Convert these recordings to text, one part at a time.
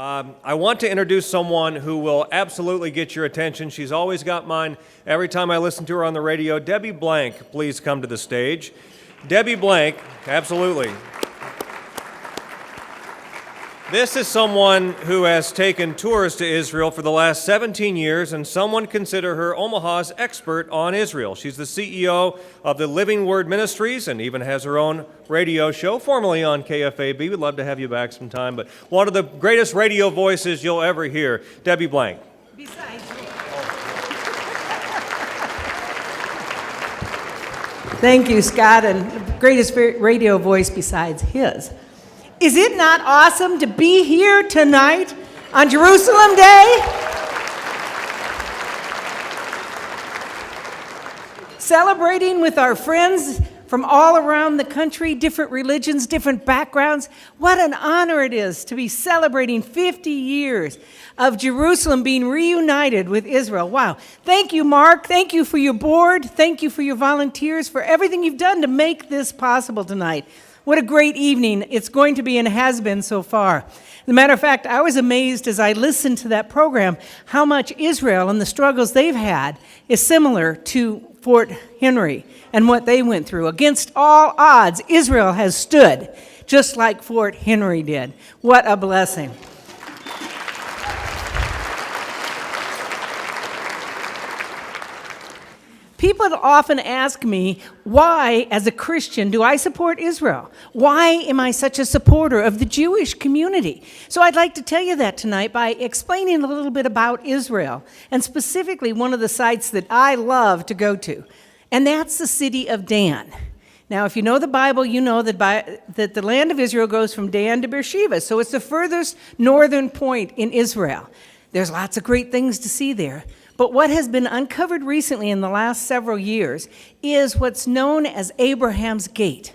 I want to introduce someone who will absolutely get your attention. She's always got mine every time I listen to her on the radio. Debbie Blanc, please come to the stage. Debbie Blanc, absolutely. This is someone who has taken tours to Israel for the last 17 years, and someone consider her Omaha's expert on Israel. She's the CEO of the Living Word Ministries and even has her own radio show, formerly on KFAB. We'd love to have you back sometime, but one of the greatest radio voices you'll ever hear, Debbie Blanc. Besides you. Thank you, Scott, and the greatest radio voice besides his. Is it not awesome to be here tonight on Jerusalem Day? Celebrating with our friends from all around the country, different religions, different backgrounds. What an honor it is to be celebrating 50 years of Jerusalem being reunited with Israel. Wow. Thank you, Mark. Thank you for your board. Thank you for your volunteers, for everything you've done to make this possible tonight. What a great evening it's going to be and has been so far. As a matter of fact, I was amazed as I listened to that program how much Israel and the struggles they've had is similar to Fort Henry and what they went through. Against all odds, Israel has stood just like Fort Henry did. What a blessing. People often ask me, why, as a Christian, do I support Israel? Why am I such a supporter of the Jewish community? So I'd like to tell you that tonight by explaining a little bit about Israel, and specifically one of the sites that I love to go to, and that's the city of Dan. Now, if you know the Bible, you know that the land of Israel goes from Dan to Beersheba, so it's the furthest northern point in Israel. There's lots of great things to see there. But what has been uncovered recently in the last several years is what's known as Abraham's Gate,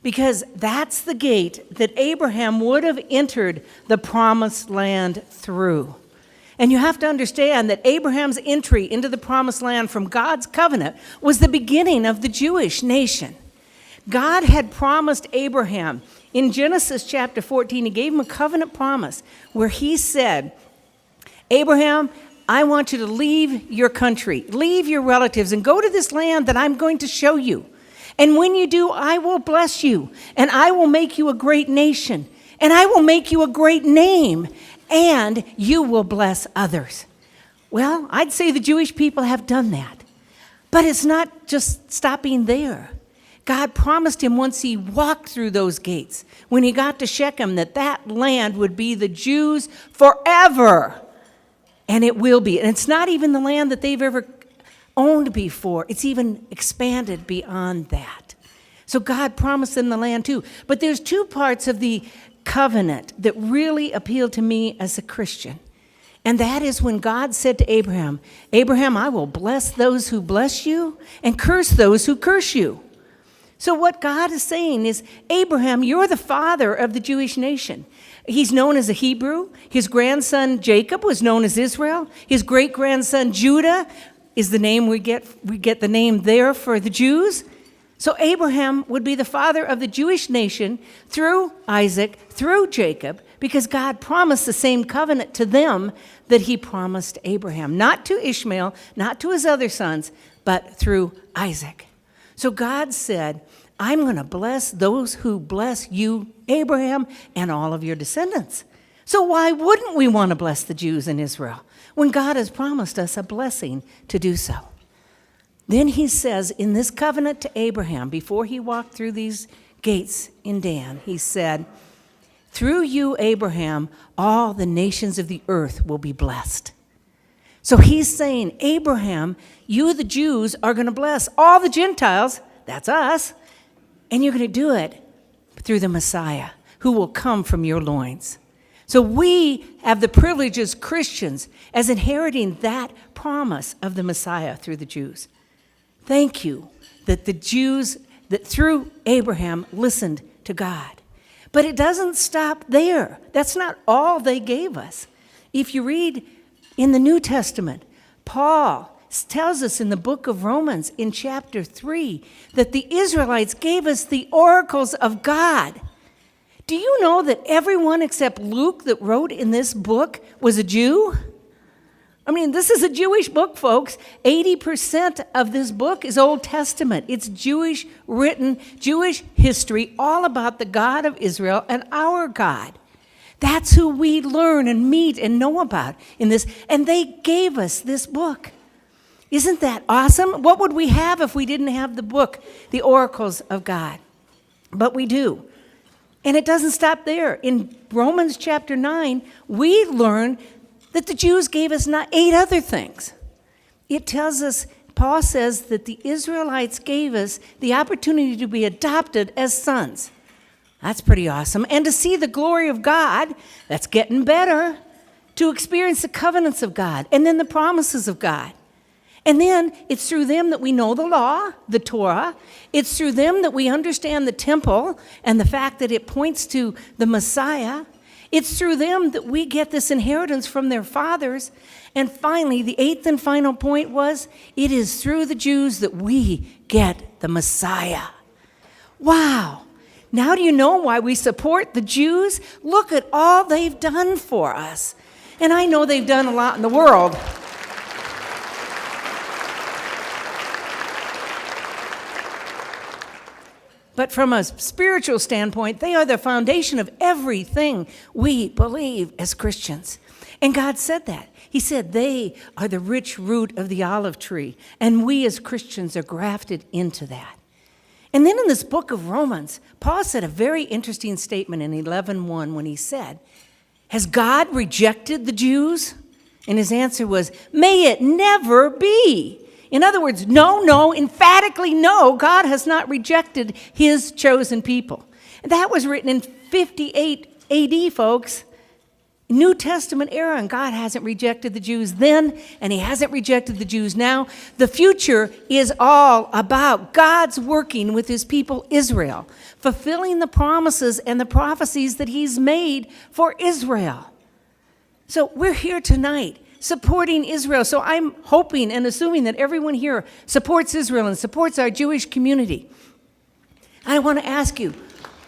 because that's the gate that Abraham would have entered the promised land through. And you have to understand that Abraham's entry into the promised land from God's covenant was the beginning of the Jewish nation. God had promised Abraham in Genesis chapter 14, he gave him a covenant promise where he said, Abraham, I want you to leave your country, leave your relatives, and go to this land that I'm going to show you. And when you do, I will bless you, and I will make you a great nation, and I will make you a great name, and you will bless others. Well, I'd say the Jewish people have done that. But it's not just stopping there. God promised him once he walked through those gates, when he got to Shechem, that land would be the Jews forever. And it will be. And it's not even the land that they've ever owned before. It's even expanded beyond that. So God promised them the land too. But there's two parts of the covenant that really appeal to me as a Christian. And that is when God said to Abraham, Abraham, I will bless those who bless you and curse those who curse you. So what God is saying is, Abraham, you're the father of the Jewish nation. He's known as a Hebrew. His grandson Jacob was known as Israel. His great-grandson Judah is the name we get the name there for the Jews. So Abraham would be the father of the Jewish nation through Isaac, through Jacob, because God promised the same covenant to them that he promised Abraham. Not to Ishmael, not to his other sons, but through Isaac. So God said, I'm going to bless those who bless you, Abraham, and all of your descendants. So why wouldn't we want to bless the Jews in Israel when God has promised us a blessing to do so? Then he says in this covenant to Abraham, before he walked through these gates in Dan, he said, through you, Abraham, all the nations of the earth will be blessed. So he's saying, Abraham, you, the Jews, are going to bless all the Gentiles, that's us, and you're going to do it through the Messiah, who will come from your loins. So we have the privilege as Christians as inheriting that promise of the Messiah through the Jews. Thank you that the Jews, that through Abraham, listened to God. But it doesn't stop there. That's not all they gave us. If you read in the New Testament, Paul tells us in the book of Romans in chapter 3 that the Israelites gave us the oracles of God Do you know that everyone except Luke that wrote in this book was a Jew? I mean, this is a Jewish book, folks. 80% of this book is Old Testament. It's Jewish written, Jewish history, all about the God of Israel and our God. That's who we learn and meet and know about in this. And they gave us this book. Isn't that awesome? What would we have if we didn't have the book, the oracles of God? But we do. And it doesn't stop there. In Romans chapter 9, we learn that the Jews gave us 8 other things. It tells us, Paul says that the Israelites gave us the opportunity to be adopted as sons. That's pretty awesome. And to see the glory of God, that's getting better. To experience the covenants of God and then the promises of God. And then it's through them that we know the law, the Torah. It's through them that we understand the temple and the fact that it points to the Messiah. It's through them that we get this inheritance from their fathers. And finally, the 8th and final point was, it is through the Jews that we get the Messiah. Wow. Now do you know why we support the Jews? Look at all they've done for us. And I know they've done a lot in the world. But from a spiritual standpoint, they are the foundation of everything we believe as Christians. And God said that. He said they are the rich root of the olive tree, and we as Christians are grafted into that. And then in this book of Romans, Paul said a very interesting statement in 11:1 when he said, has God rejected the Jews? And his answer was, may it never be. In other words, no, emphatically no, God has not rejected his chosen people. And that was written in 58 AD, folks. New Testament era, and God hasn't rejected the Jews then, and he hasn't rejected the Jews now. The future is all about God's working with his people Israel, fulfilling the promises and the prophecies that he's made for Israel. So we're here tonight supporting Israel. So I'm hoping and assuming that everyone here supports Israel and supports our Jewish community. I want to ask you,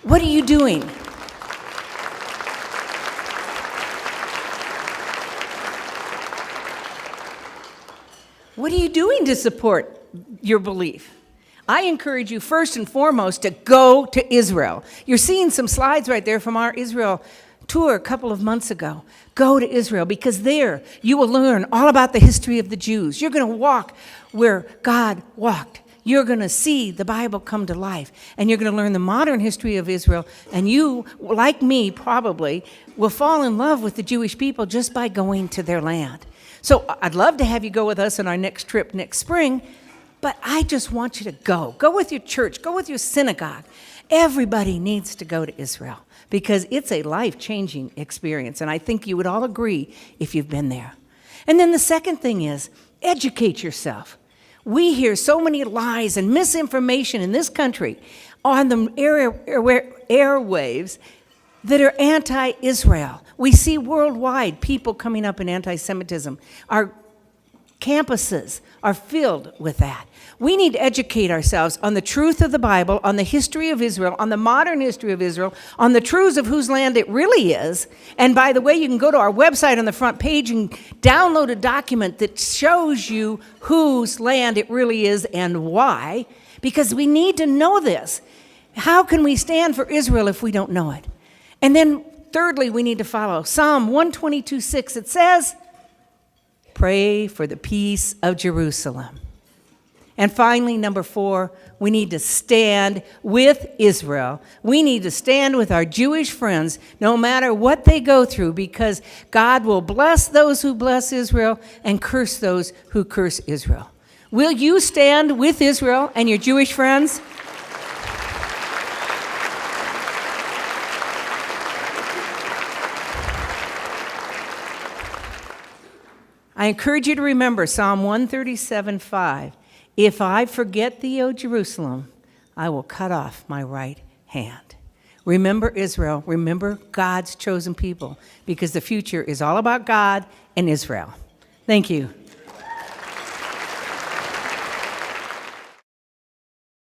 what are you doing? What are you doing to support your belief? I encourage you first and foremost to go to Israel. You're seeing some slides right there from our Israel tour a couple of months ago. Go to Israel, because there you will learn all about the history of the Jews. You're going to walk where God walked. You're going to see the Bible come to life, and you're going to learn the modern history of Israel, and you, like me probably, will fall in love with the Jewish people just by going to their land. So I'd love to have you go with us on our next trip next spring, but I just want you to go. Go with your church. Go with your synagogue. Everybody needs to go to Israel, because it's a life-changing experience, and I think you would all agree if you've been there. And then the second thing is, educate yourself. We hear so many lies and misinformation in this country on the airwaves that are anti-Israel. We see worldwide people coming up in anti-Semitism. Our campuses are filled with that. We need to educate ourselves on the truth of the Bible, on the history of Israel, on the modern history of Israel, on the truths of whose land it really is. And by the way, you can go to our website on the front page and download a document that shows you whose land it really is and why, because we need to know this. How can we stand for Israel if we don't know it? And then thirdly, we need to follow Psalm 122:6. It says, pray for the peace of Jerusalem. And finally, number 4, we need to stand with Israel. We need to stand with our Jewish friends no matter what they go through, because God will bless those who bless Israel and curse those who curse Israel. Will you stand with Israel and your Jewish friends? I encourage you to remember Psalm 137:5. If I forget thee, O Jerusalem, I will cut off my right hand. Remember Israel. Remember God's chosen people, because the future is all about God and Israel. Thank you.